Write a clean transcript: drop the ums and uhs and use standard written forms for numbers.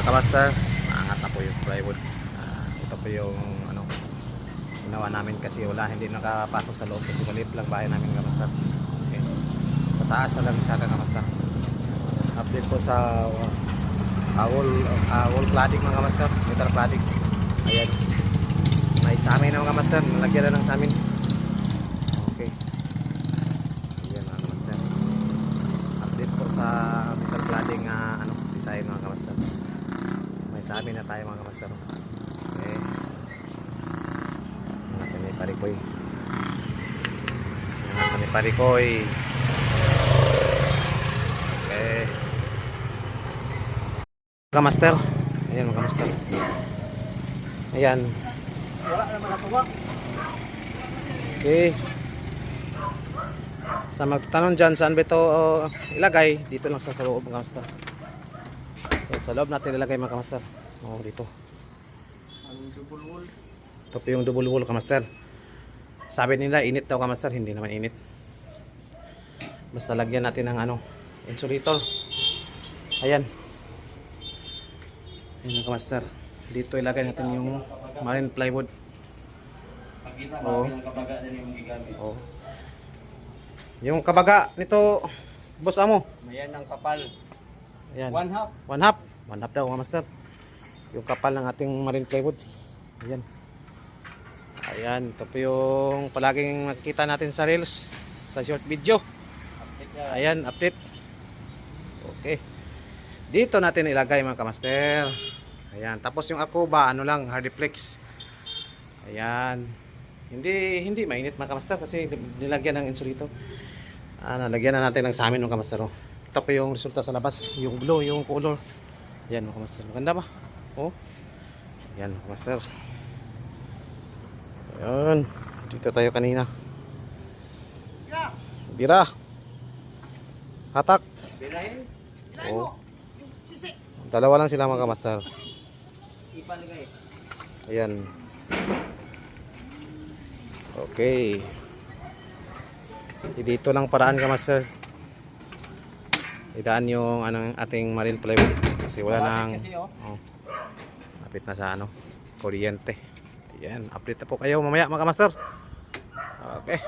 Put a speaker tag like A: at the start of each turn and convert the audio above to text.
A: mga kamaster, maangat na po yung plywood. Ito po yung ano, ginawa namin kasi wala, hindi nakapasok sa loob kasi maliit lang bahay namin mga kamaster. Okay. Pataas na lang isa ka kamaster. Update po sa wall cladding mga kamaster, metal cladding. Ayan. May sa amin na mga kamaster, nalagyan na lang sa amin. Okay. Ayan mga kamaster. Update po sa metal cladding ano, design mga kamaster. May sa amin na tayo mga kamaster. Okay. Natin ni Parikoy. Natin ni Parikoy. Okay. Mga kamaster. Ayan mga kamaster. Ayan.
B: Wala naman natuwa.
A: Okay. Sa magtanong dyan, saan ba ito ilagay? Dito lang sa loob mga kamaster. Sa loob natin ilagay mga kamaster. Dito.
B: Ang double wall.
A: Ito po yung double wall kamaster. Sabi nila init daw kamaster, hindi naman init. Basta lagyan natin ng ano, insulator. Ayan. Ayan kamaster. Dito ilagay natin yung marine plywood.
B: Oo. Yung kabaga na yung gigamit.
A: Oh. Yung kabaga nito, boss amo.
B: Mayan ang kapal.
A: Ayan.
B: 1/2.
A: 1/2. 1/2 daw kamaster. Yung kapal ng ating marine plywood. Ayan. Ayan, ito po yung palaging nakikita natin sa reels, sa short video. Ayan, update. Okay. Dito natin ilagay mga kamaster. Ayan, tapos yung Akuba, ano lang, Hardiplex. Ayan. Hindi mainit mga kamaster kasi nilagyan ng insulator. Nalagyan na natin ng sa amin mga kamaster. Ito po yung resulta sa labas, yung glow, yung color. Ayan mga kamaster. Maganda ba? Oh. Ayan mga kamaster. Ayan. Dito tayo kanina. Bira. Hatak.
B: Birahin.
A: Oh. Dalawa lang sila mga kamaster.
B: Ipalagay.
A: Ayan. Okay. Dito lang paraan kamaster. Idaan yung anong ating marine plywood kasi wala nang lapit na sa ano, kuryente. Ayan, update na po kayo mamaya mga kamaster. Okay.